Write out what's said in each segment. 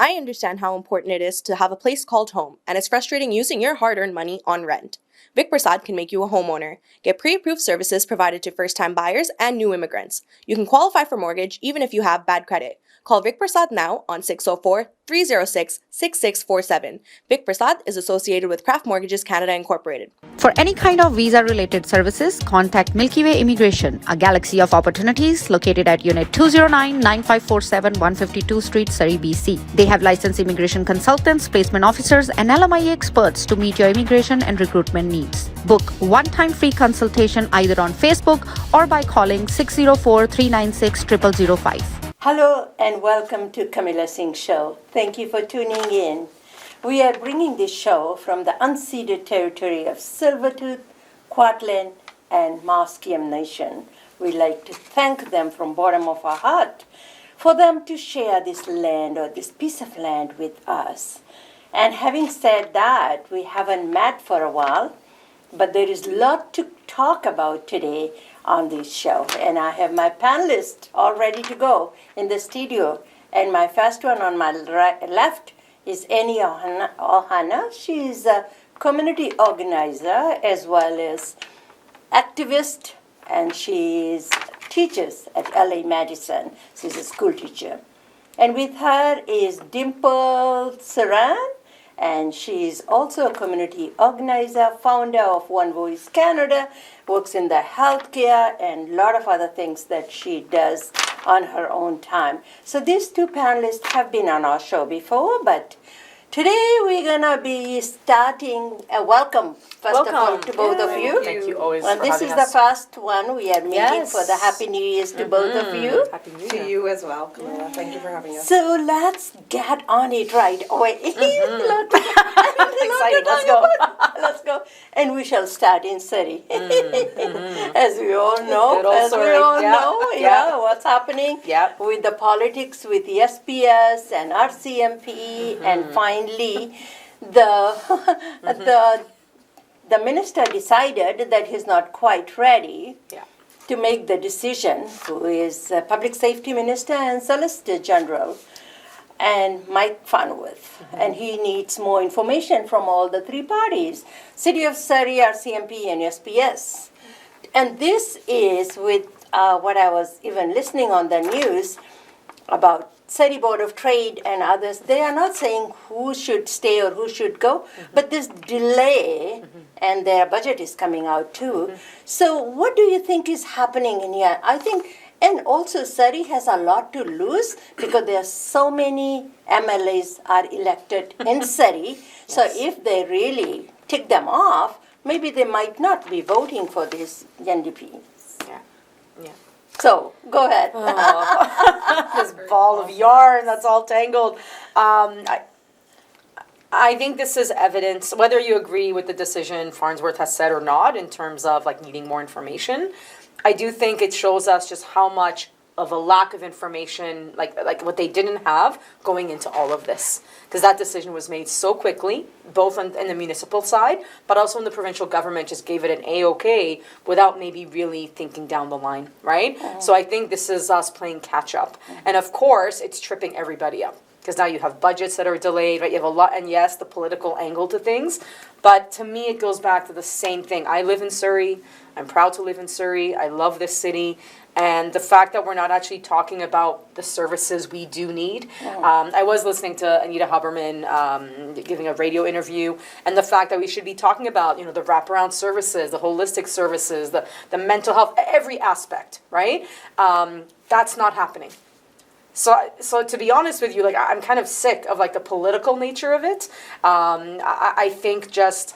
I understand how important it is to have a place called home, and it's frustrating using your hard-earned money on rent. Vic Prasad can make you a homeowner. Get pre-approved services provided to first-time buyers and new immigrants. You can qualify for mortgage even if you have bad credit. Call Vic Prasad now on 604-306-6647. Vic Prasad is associated with Craft Mortgages Canada Incorporated. For any kind of visa-related services, contact Milky Way Immigration, a galaxy of opportunities located at Unit 209-9547 152 Street, Surrey, BC. They have licensed immigration consultants, placement officers, and LMIA experts to meet your immigration and recruitment needs. Book one-time free consultation either on Facebook or by calling 604-396-0005. Hello and welcome to Kamila Singh Show. Thank you for tuning in. We are bringing this show from the unceded territory of Silvertooth, Kwantlen, and Musqueam Nation. We'd like to thank them from bottom of our heart for them to share this land or this piece of land with us. And having said that, we haven't met for a while, but there is a lot to talk about today on this show. And I have my panelists all ready to go in the studio. And my first one on my left is Annie Ohana. She is a community organizer as well as activist, and she teaches at LA Madison. She's a school teacher. And with her is Dimple Saran, and she is also a community organizer, founder of One Voice Canada, works in the healthcare and a lot of other things that she does on her own time. So these two panelists have been on our show before, but today we're going to be starting a welcome, first of all, to both of you. Thank you always Well, for this having is us. the first one we are meeting Yes. for the Happy New Year's to both of you. Happy New To Year. you as well, Kamila. Thank you for having us. So let's get on it right away. Exciting, let's go. Let's go. And we shall start in Surrey. As we all know, Good old Surrey. Yeah. what's happening Yeah. with the politics with the SPS and RCMP, and finally the the minister decided that he's not quite ready Yeah. to make the decision, who is Public Safety Minister and Solicitor General, and Mike Farnworth. And he needs more information from all the three parties, City of Surrey, RCMP, and SPS. And this is with what I was even listening on the news about Surrey Board of Trade and others. They are not saying who should stay or who should go, but this delay, and their budget is coming out too. So what do you think is happening in here? I think, and also Surrey has a lot to lose because there are so many MLAs are elected in Surrey. So if they really tick them off, maybe they might not be voting for this NDP. Yeah. Yeah. So go ahead. This ball of yarn that's all tangled. I think this is evidence, whether you agree with the decision Farnsworth has said or not, in terms of like needing more information. I do think it shows us just how much of a lack of information, like what they didn't have going into all of this. Because that decision was made so quickly, both on the municipal side, but also in the provincial government just gave it an A-OK without maybe really thinking down the line, right? So I think this is us playing catch up. And of course, it's tripping everybody up. Because now you have budgets that are delayed, right? You have a lot, and yes, the political angle to things. But to me, it goes back to the same thing. I live in Surrey. I'm proud to live in Surrey. I love this city. And the fact that we're not actually talking about the services we do need. I was listening to Anita Huberman giving a radio interview, and the fact that we should be talking about, the wraparound services, the holistic services, the mental health, every aspect, right? That's not happening. So to be honest with you, I'm kind of sick of the political nature of it. I think just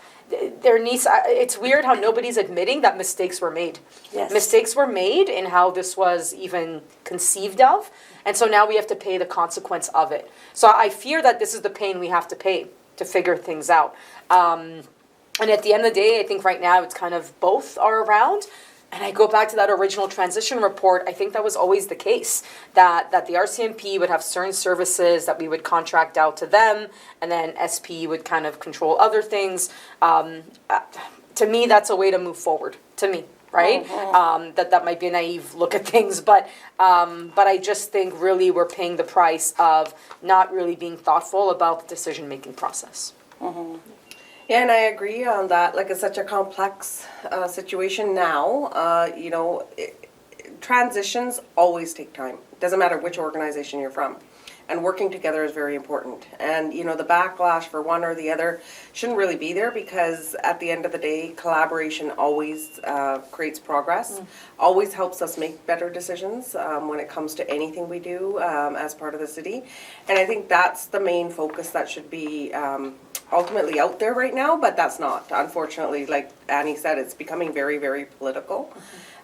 there needs. It's weird how nobody's admitting that mistakes were made. Yes. Mistakes were made in how this was even conceived of, and so now we have to pay the consequence of it. So I fear that this is the pain we have to pay to figure things out. And at the end of the day, I think right now it's kind of both are around. And I go back to that original transition report. I think that was always the case, that the RCMP would have certain services that we would contract out to them, and then SP would kind of control other things. To me, that's a way to move forward, to me, right? That might be a naive look at things, but I just think really we're paying the price of not really being thoughtful about the decision-making process. Yeah, and I agree on that. Like, it's such a complex situation now. Transitions always take time. Doesn't matter which organization you're from. And working together is very important. And, the backlash for one or the other shouldn't really be there, because at the end of the day, collaboration always creates progress, always helps us make better decisions when it comes to anything we do as part of the city. And I think that's the main focus that should be ultimately out there right now, but that's not. Unfortunately, like Annie said, it's becoming very, very political.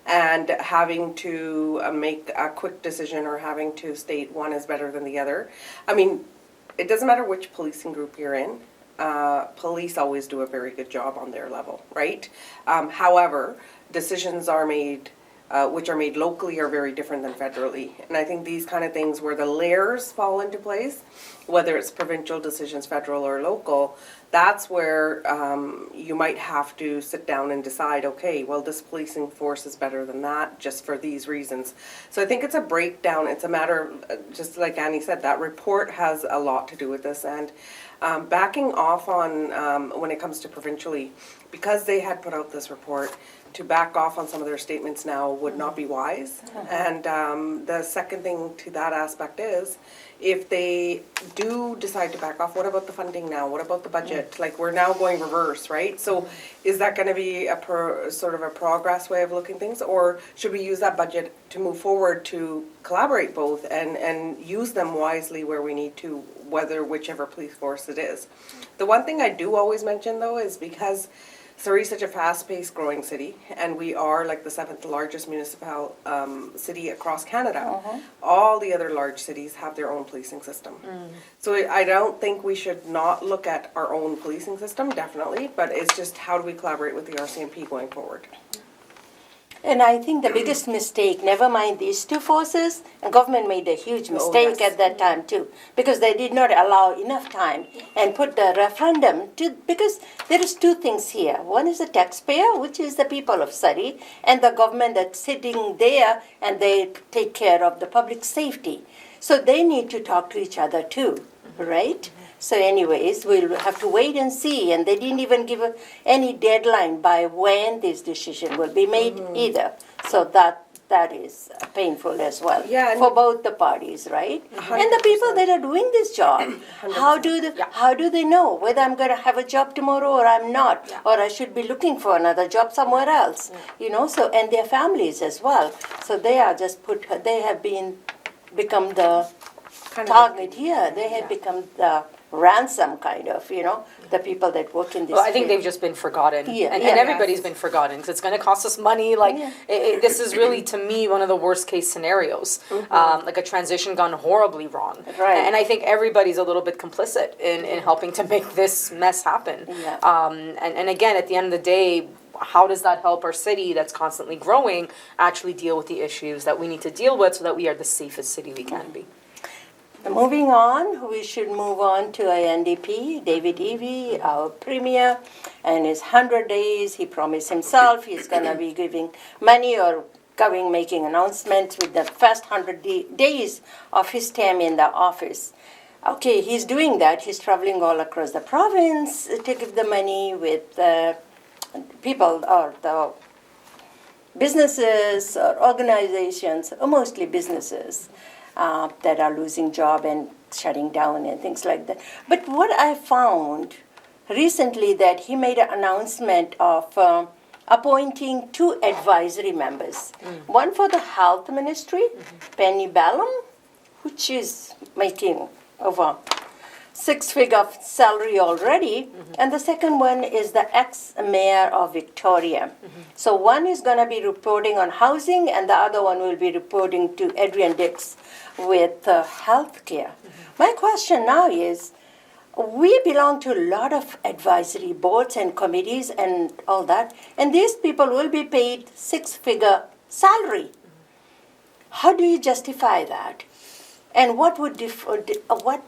And having to make a quick decision or having to state one is better than the other. I mean, it doesn't matter which policing group you're in. Police always do a very good job on their level, right? However, decisions are made, which are made locally, are very different than federally. And I think these kind of things where the layers fall into place, whether it's provincial decisions, federal or local, that's where you might have to sit down and decide, okay, well, this policing force is better than that just for these reasons. So I think it's a breakdown. It's a matter of, just like Annie said, that report has a lot to do with this. And backing off on when it comes to provincially, because they had put out this report, to back off on some of their statements now would not be wise. And the second thing to that aspect is, if they do decide to back off, what about the funding now? What about the budget? Like, we're now going reverse, right? So is that going to be a sort of a progress way of looking things? Or should we use that budget to move forward to collaborate both and use them wisely where we need to, whichever police force it is? The one thing I do always mention, though, is because Surrey is such a fast-paced growing city, and we are like the 7th largest municipal city across Canada. All the other large cities have their own policing system. So I don't think we should not look at our own policing system, definitely, but it's just how do we collaborate with the RCMP going forward? And I think the biggest mistake, never mind these two forces, and government made a huge mistake at that time too, because they did not allow enough time and put the referendum to, because there is two things here. One is the taxpayer, which is the people of Surrey, and the government that's sitting there and they take care of the public safety. So they need to talk to each other too, right? So anyways, we'll have to wait and see. And they didn't even give any deadline by when this decision will be made either. So that is painful as well for both the parties, right? 100%. And the people that are doing this job, how do they know whether I'm going to have a job tomorrow or I'm not, or I should be looking for another job somewhere else, So, and their families as well. So they are just they have become the target here. They have become the ransom kind of, the people that work in this Well, I think field. they've just been forgotten. And everybody's been forgotten, because it's going to cost us money. Like, this is really, to me, one of the worst case scenarios. Like a transition gone horribly wrong. Right. And I think everybody's a little bit complicit in helping to make this mess happen. And again, at the end of the day, how does that help our city that's constantly growing actually deal with the issues that we need to deal with so that we are the safest city we can be? Moving on, we should move on to our NDP, David Eby, our premier, and his 100 days. He promised himself he's going to be giving money or making announcements with the first 100 days of his term in the office. Okay, he's doing that. He's traveling all across the province to give the money with people or the businesses or organizations, or mostly businesses, that are losing job and shutting down and things like that. But what I found recently, that he made an announcement of appointing 2 advisory members. One for the health ministry, Penny Ballum, which is making over 6-figure salary already, and the second one is the ex-mayor of Victoria. So one is going to be reporting on housing, and the other one will be reporting to Adrian Dix with health care. My question now is, we belong to a lot of advisory boards and committees and all that, and these people will be paid 6-figure salary. How do you justify that? And what would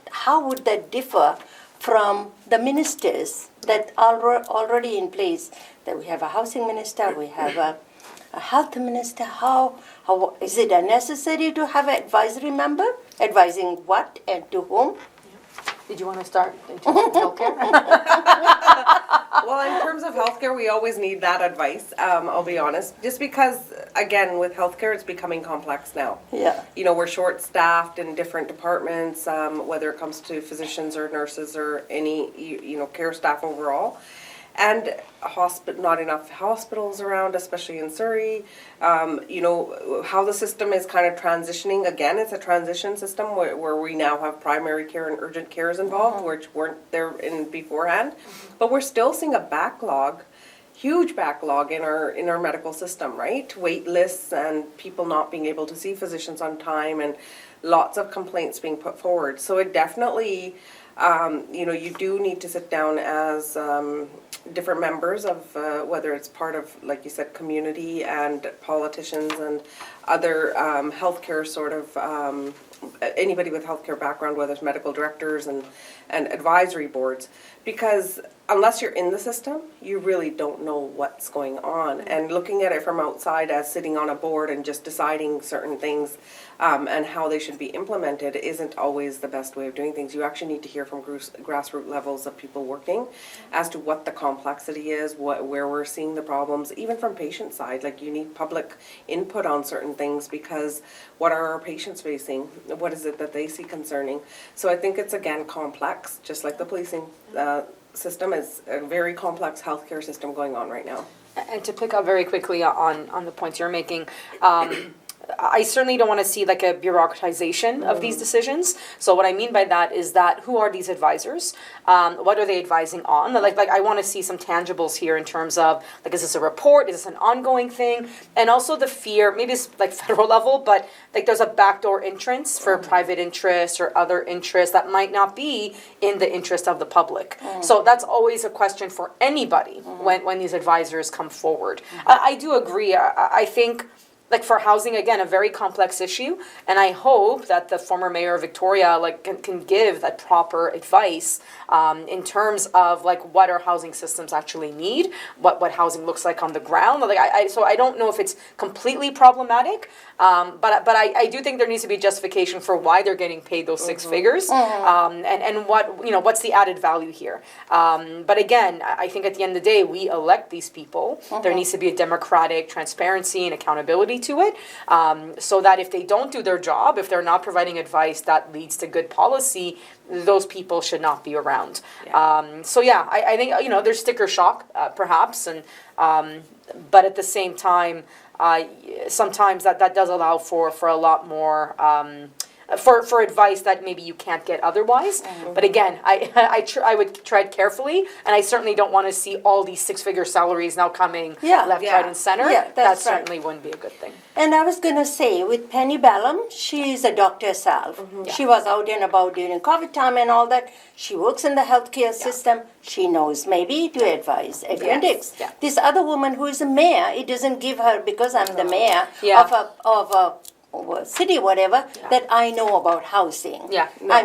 how would that differ from the ministers that are already in place? That we have a housing minister, we have a health minister, how is it necessary to have an advisory member? Advising what and to whom? Did you want to start in terms of healthcare? Well, in terms of healthcare, we always need that advice, I'll be honest. Just because, again, with healthcare, it's becoming complex now. Yeah. You know, we're short-staffed in different departments, whether it comes to physicians or nurses or any, care staff overall. And not enough hospitals around, especially in Surrey. How the system is kind of transitioning. Again, it's a transition system where we now have primary care and urgent cares involved, which weren't there in beforehand. But we're still seeing a backlog, huge backlog in our medical system, right? Wait lists and people not being able to see physicians on time, and lots of complaints being put forward. So it definitely, you do need to sit down as different members of, whether it's part of, like you said, community and politicians and other healthcare sort of, anybody with healthcare background, whether it's medical directors and advisory boards, because unless you're in the system, you really don't know what's going on. And looking at it from outside as sitting on a board and just deciding certain things and how they should be implemented isn't always the best way of doing things. You actually need to hear from grassroots levels of people working as to what the complexity is, where we're seeing the problems, even from patient side. Like, you need public input on certain things, because what are our patients facing? What is it that they see concerning? So I think it's, again, complex, just like the policing system is a very complex healthcare system going on right now. And to pick up very quickly on the points you're making, I certainly don't want to see like a bureaucratization of these decisions. So what I mean by that is that who are these advisors? What are they advising on? Like I want to see some tangibles here in terms of, like, is this a report? Is this an ongoing thing? And also the fear, maybe it's like federal level, but like there's a backdoor entrance for private interests or other interests that might not be in the interest of the public. So that's always a question for anybody when these advisors come forward. I do agree. I think, like, for housing, again, a very complex issue, and I hope that the former mayor of Victoria can give that proper advice in terms of like what our housing systems actually need, what housing looks like on the ground. Like so I don't know if it's completely problematic, but I do think there needs to be justification for why they're getting paid those six figures, and what's the added value here. But again, I think at the end of the day, we elect these people. There needs to be a democratic transparency and accountability to it, so that if they don't do their job, if they're not providing advice that leads to good policy, those people should not be around. I think there's sticker shock perhaps, and but at the same time, sometimes that does allow for a lot more for advice that maybe you can't get otherwise. But again, I would tread carefully, and I certainly don't want to see all these six-figure salaries now coming left, right, and center. Yeah, that right. certainly wouldn't be a good thing. And I was going to say, with Penny Bellum, she's a doctor herself. She was out and about during COVID time and all that. She works in the healthcare system. She knows maybe to advise critics. Yeah. This other woman who is a mayor, it doesn't give her, because I'm the mayor of a city, whatever, that I know about housing. Yeah. I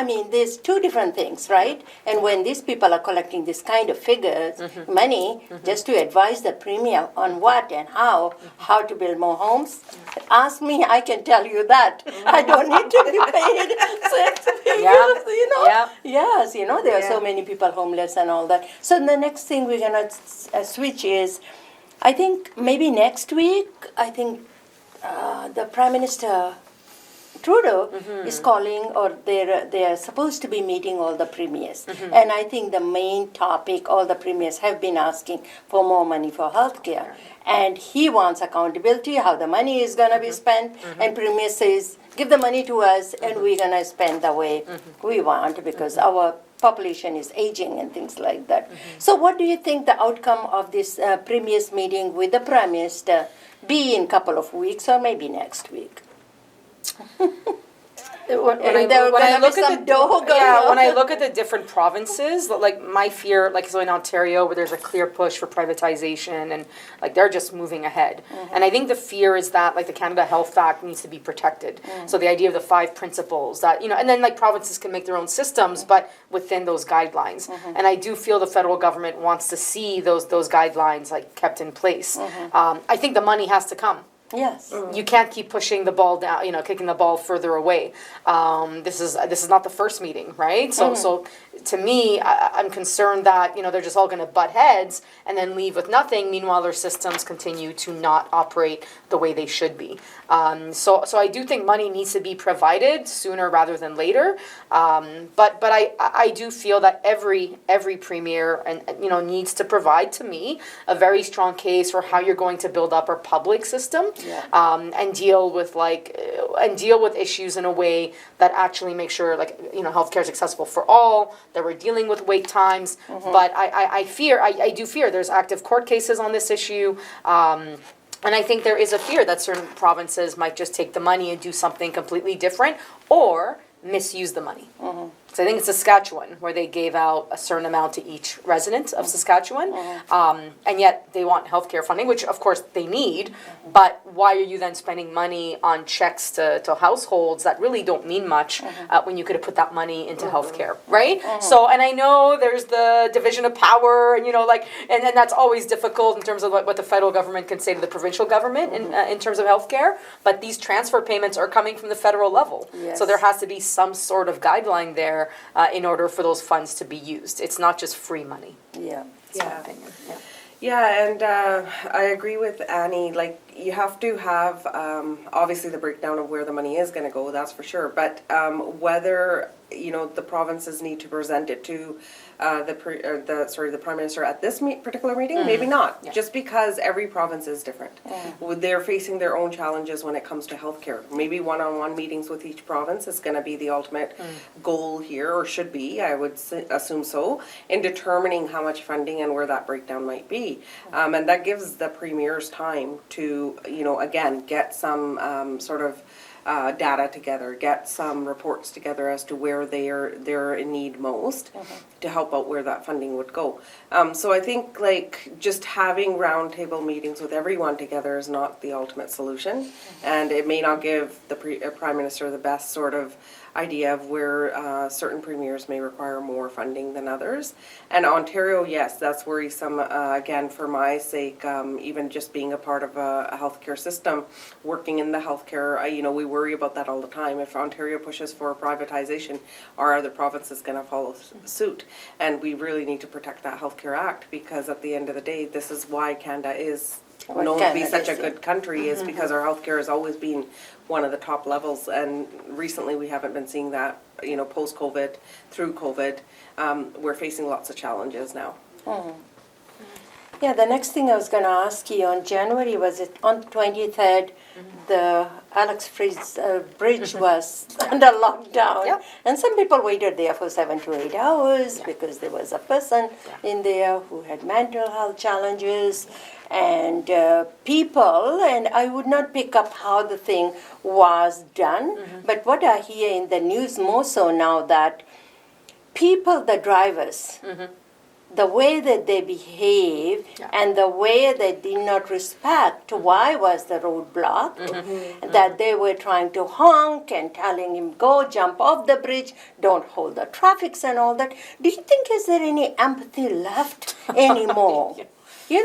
mean, there's two different things, right? And when these people are collecting this kind of figures, money, just to advise the premier on what and how to build more homes, ask me, I can tell you that. I don't need to be paid six figures, Yes, there are so many people homeless and all that. So the next thing we're going to switch is, I think maybe next week, the Prime Minister Trudeau is calling, or they are supposed to be meeting all the premiers. And I think the main topic, all the premiers have been asking for more money for healthcare. And he wants accountability, how the money is going to be spent. And premier says, give the money to us and we're going to spend the way we want, because our population is aging and things like that. So what do you think the outcome of this premiers meeting with the Prime Minister be in a couple of weeks or maybe next week? When There were when I gonna look be at some dough going yeah, when I on. look at the different provinces, like my fear, like so in Ontario, where there's a clear push for privatization, and like they're just moving ahead. And I think the fear is that like the Canada Health Act needs to be protected. So the idea of the 5 principles that and then like provinces can make their own systems, but within those guidelines. And I do feel the federal government wants to see those guidelines like kept in place. I think the money has to come. Yes. You can't keep pushing the ball down, kicking the ball further away. This is not the first meeting, right? So to me, I'm concerned that they're just all going to butt heads and then leave with nothing. Meanwhile, their systems continue to not operate the way they should be. So I do think money needs to be provided sooner rather than later. But I do feel that every premier and needs to provide to me a very strong case for how you're going to build up our public system. Yeah. And deal with issues in a way that actually makes sure healthcare is accessible for all, that we're dealing with wait times. But I do fear there's active court cases on this issue. And I think there is a fear that certain provinces might just take the money and do something completely different or misuse the money. So I think it's Saskatchewan where they gave out a certain amount to each resident of Saskatchewan, and yet they want healthcare funding, which of course they need, but why are you then spending money on checks to households that really don't mean much when you could have put that money into healthcare, right? So, and I know there's the division of power, and and that's always difficult in terms of what the federal government can say to the provincial government in terms of healthcare, but these transfer payments are coming from the federal level. Yes. So there has to be some sort of guideline there in order for those funds to be used. It's not just free money. Yeah. That's my opinion. Yeah. Yeah, and I agree with Annie. Like, you have to have obviously the breakdown of where the money is going to go. That's for sure. But whether the provinces need to present it to the Prime Minister at this particular meeting, maybe not. Yeah. Just because every province is different. They're facing their own challenges when it comes to healthcare. Maybe one-on-one meetings with each province is going to be the ultimate goal here, or should be. I would assume so, in determining how much funding and where that breakdown might be. And that gives the premiers time to, again, get some sort of data together, get some reports together as to where they're in need most to help out where that funding would go. So I think just having roundtable meetings with everyone together is not the ultimate solution, and it may not give the Prime Minister the best sort of idea of where certain premiers may require more funding than others. And Ontario, yes, that's worrisome, again, for my sake, even just being a part of a healthcare system, working in the healthcare, we worry about that all the time. If Ontario pushes for privatization, are other provinces going to follow suit? And we really need to protect that Healthcare Act, because at the end of the day, this is why Canada is known to be such a good country, is because our healthcare has always been one of the top levels, and recently we haven't been seeing that, post-COVID, through COVID. We're facing lots of challenges now. Yeah, the next thing I was going to ask you, on January, was it on 23rd, the Alex Fries Bridge was under lockdown. Yep. And some people waited there for 7 to 8 hours because there was a person in there who had mental health challenges. And people, and I would not pick up how the thing was done, but what I hear in the news more so now, that people, the drivers, the way that they behave and the way they did not respect why was the road blocked, that they were trying to honk and telling him, go jump off the bridge, don't hold the traffics and all that. Do you think is there any empathy left anymore? When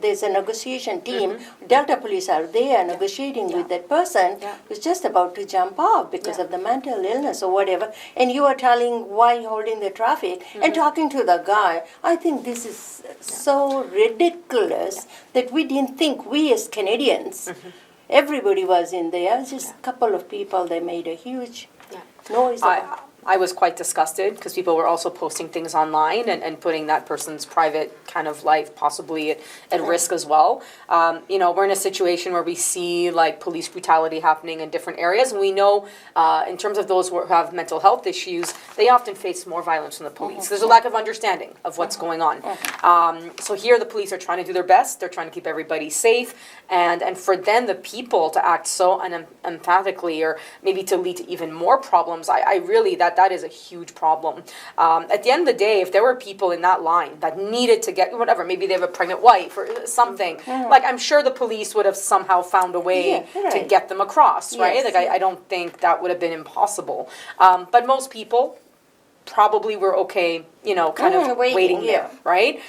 there's a negotiation team, Delta Police are there negotiating with that person who's just about to jump off because of the mental illness or whatever, and you are telling why holding the traffic and talking to the guy. I think this is so ridiculous that we didn't think, we as Canadians, everybody was in there, just a couple of people, they made a huge noise. I was quite disgusted because people were also posting things online and putting that person's private kind of life possibly at risk as well. We're in a situation where we see like police brutality happening in different areas, and we know in terms of those who have mental health issues, they often face more violence from the police. There's a lack of understanding of what's going on. So here the police are trying to do their best. They're trying to keep everybody safe, and for then the people to act so unempathically or maybe to lead to even more problems, I really, that is a huge problem. At the end of the day, if there were people in that line that needed to get, whatever, maybe they have a pregnant wife or something, like I'm sure the police would have somehow found a way to get them across, right? Like I don't think that would have been impossible. But most people probably were okay, kind of waiting there, right?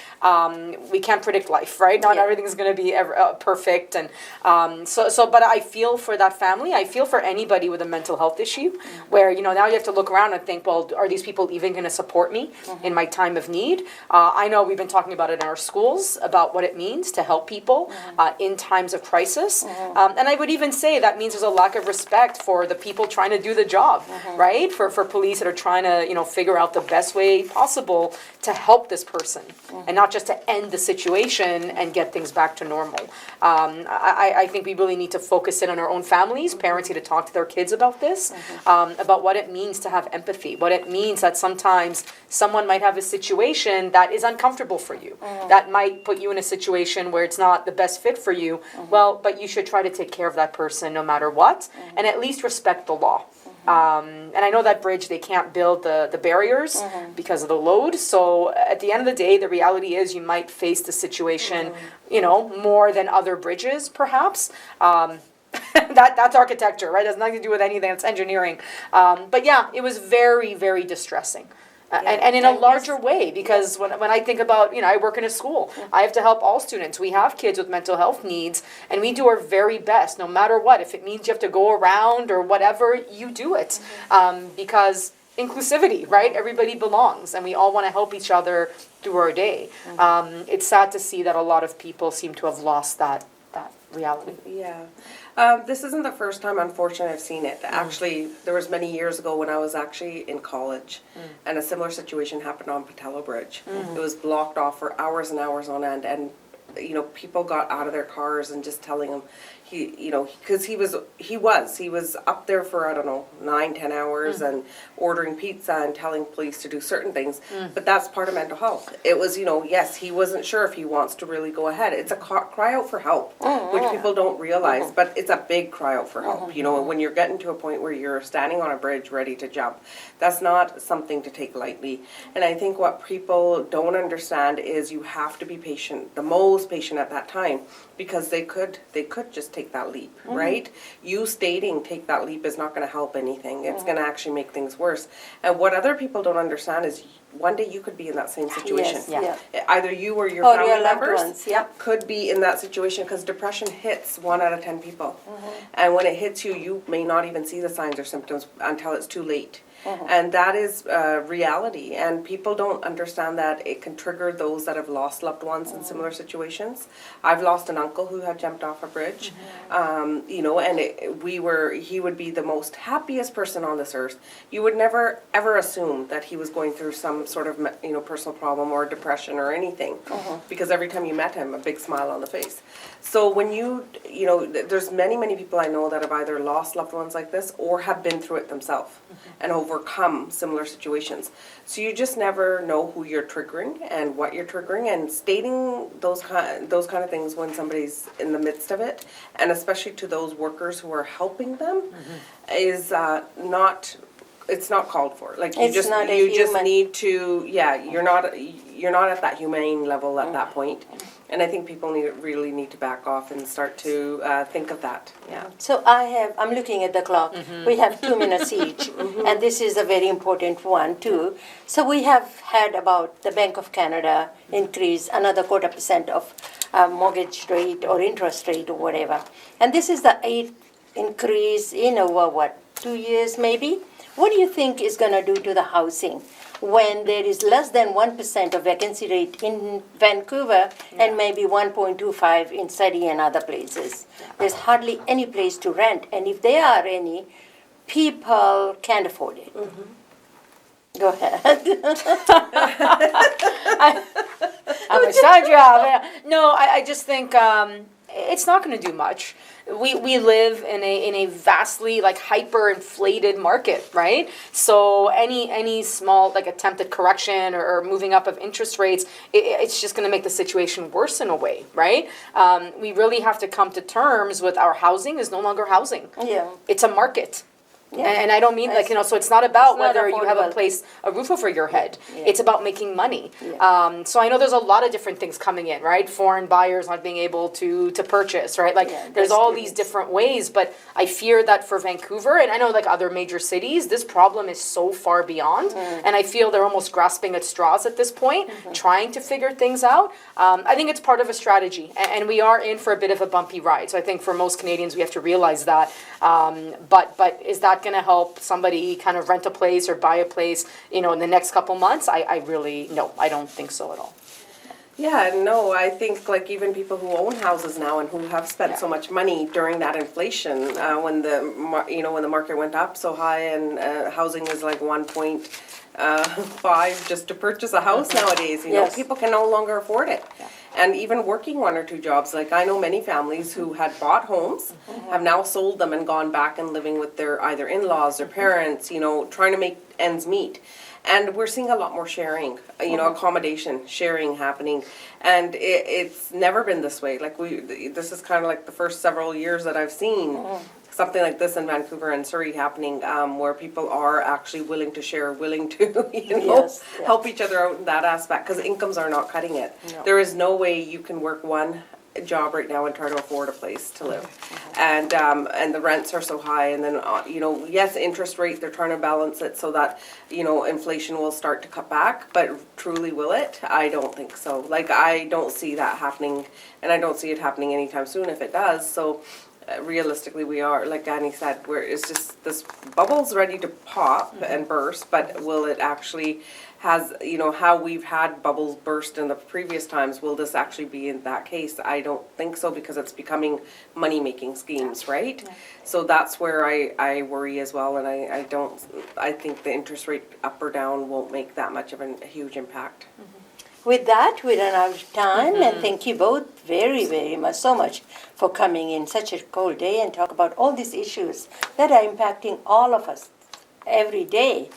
We can't predict life, right? Not everything's going to be perfect, and but I feel for that family. I feel for anybody with a mental health issue, where now you have to look around and think, well, are these people even going to support me in my time of need? I know we've been talking about it in our schools about what it means to help people in times of crisis, and I would even say that means there's a lack of respect for the people trying to do the job, right? For police that are trying to figure out the best way possible to help this person and not just to end the situation and get things back to normal. I think we really need to focus in on our own families. Parents need to talk to their kids about this, about what it means to have empathy, what it means that sometimes someone might have a situation that is uncomfortable for you, that might put you in a situation where it's not the best fit for you. Well, but you should try to take care of that person no matter what, and at least respect the law. And I know that bridge, they can't build the barriers because of the load. So at the end of the day, the reality is you might face the situation, more than other bridges, perhaps. That's architecture, right? It has nothing to do with anything. It's engineering. But yeah, it was very, very distressing. And in a larger way, because when I think about, I work in a school, I have to help all students. We have kids with mental health needs, and we do our very best, no matter what. If it means you have to go around or whatever, you do it. Because inclusivity, right? Everybody belongs, and we all want to help each other through our day. It's sad to see that a lot of people seem to have lost that reality. Yeah. This isn't the first time, unfortunately, I've seen it. Actually, there was many years ago when I was actually in college, and a similar situation happened on Patello Bridge. It was blocked off for hours and hours on end, and people got out of their cars and just telling him, because he was up there for, I don't know, 9-10 hours and ordering pizza and telling police to do certain things. But that's part of mental health. It was, yes, he wasn't sure if he wants to really go ahead. It's a cry out for help, which people don't realize, but it's a big cry out for help. When you're getting to a point where you're standing on a bridge ready to jump, that's not something to take lightly. And I think what people don't understand is you have to be patient, the most patient at that time, because they could just take that leap, right? You stating take that leap is not going to help anything. It's going to actually make things worse. And what other people don't understand is one day you could be in that same situation. Either you or your family your loved members ones, could be in that situation, because depression hits 1 out of 10 people. And when it hits you, you may not even see the signs or symptoms until it's too late. And that is reality, and people don't understand that it can trigger those that have lost loved ones in similar situations. I've lost an uncle who had jumped off a bridge, and he would be the most happiest person on this earth. You would never ever assume that he was going through some sort of personal problem or depression or anything, because every time you met him, a big smile on the face. So when there's many people I know that have either lost loved ones like this or have been through it themselves and overcome similar situations. So you just never know who you're triggering and what you're triggering, and stating those kind of things when somebody's in the midst of it, and especially to those workers who are helping them, is not. It's not called for. Like you just need to. Yeah, you're not at that humane level at that point. And I think people really need to back off and start to think of that. Yeah. So I'm looking at the clock. We have 2 minutes each, and this is a very important one too. So we have had about the Bank of Canada increase another 0.25% of mortgage rate or interest rate or whatever. And this is the 8th increase in over 2 years maybe? What do you think is going to do to the housing when there is less than 1% of vacancy rate in Vancouver and maybe 1.25 in Surrey and other places? There's hardly any place to rent, and if there are any, people can't afford it. Go ahead. How much time do you have? No, I just think it's not going to do much. We live in a vastly like hyper inflated market, right? So any small like attempted correction or moving up of interest rates, it's just going to make the situation worse in a way, right? We really have to come to terms with our housing is no longer housing. Yeah. It's a market. Yeah. And I don't mean like, so it's not about It's not whether you have a affordable. place, a roof over your head. Yeah. It's about making money. Yeah. So I know there's a lot of different things coming in, right? Foreign buyers not being able to purchase, right? Like Yeah, there's that's all true. these different ways, but I fear that for Vancouver, and I know like other major cities, this problem is so far beyond. And I feel they're almost grasping at straws at this point, trying to figure things out. I think it's part of a strategy, and we are in for a bit of a bumpy ride. So I think for most Canadians, we have to realize that. But is that going to help somebody kind of rent a place or buy a place, in the next couple months? I really, no, I don't think so at all. Yeah, no, I think like even people who own houses now and who have spent so much money during that inflation, when when the market went up so high and housing is like 1.5 just to purchase a house nowadays, Yes. people can no longer afford it. And even working 1 or 2 jobs, like I know many families who had bought homes, have now sold them and gone back and living with their either in-laws or parents, trying to make ends meet. And we're seeing a lot more sharing, accommodation, sharing happening. And it's never been this way. Like this is kind of like the first several years that I've seen something like this in Vancouver and Surrey happening, where people are actually willing to share, willing to, Yes, yeah. help each other out in that aspect, because incomes are not cutting it. No. There is no way you can work one job right now and try to afford a place to live. And the rents are so high, and then, yes, interest rate, they're trying to balance it so that, inflation will start to cut back, but truly will it? I don't think so. Like, I don't see that happening, and I don't see it happening anytime soon if it does, so realistically we are, like Annie said, it's just, this bubble's ready to pop and burst, but will it actually how we've had bubbles burst in the previous times, will this actually be in that case? I don't think so, because it's becoming money-making schemes, right? So that's where I worry as well, and I think the interest rate up or down won't make that much of a huge impact. With that, we run out of time, and thank you both very, very much, so much for coming in such a cold day and talk about all these issues that are impacting all of us every day.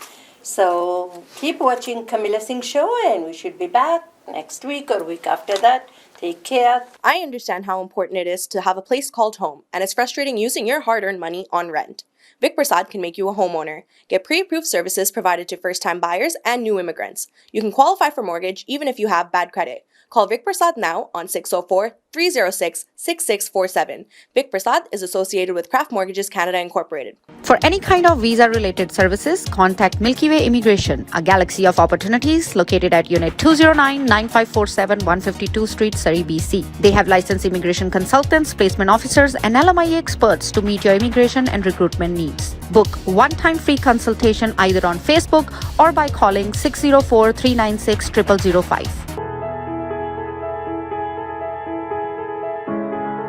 So keep watching Kamila Singh Show, and we should be back next week or week after that. Take care. I understand how important it is to have a place called home, and it's frustrating using your hard-earned money on rent. Vic Prasad can make you a homeowner. Get pre-approved services provided to first-time buyers and new immigrants. You can qualify for mortgage even if you have bad credit. Call Vic Prasad now on 604-306-6647. Vic Prasad is associated with Craft Mortgages Canada Incorporated. For any kind of visa-related services, contact Milky Way Immigration, a galaxy of opportunities located at Unit 209-9547 152 Street, Surrey, BC. They have licensed immigration consultants, placement officers, and LMIA experts to meet your immigration and recruitment needs. Book one-time free consultation either on Facebook or by calling 604-396-0005.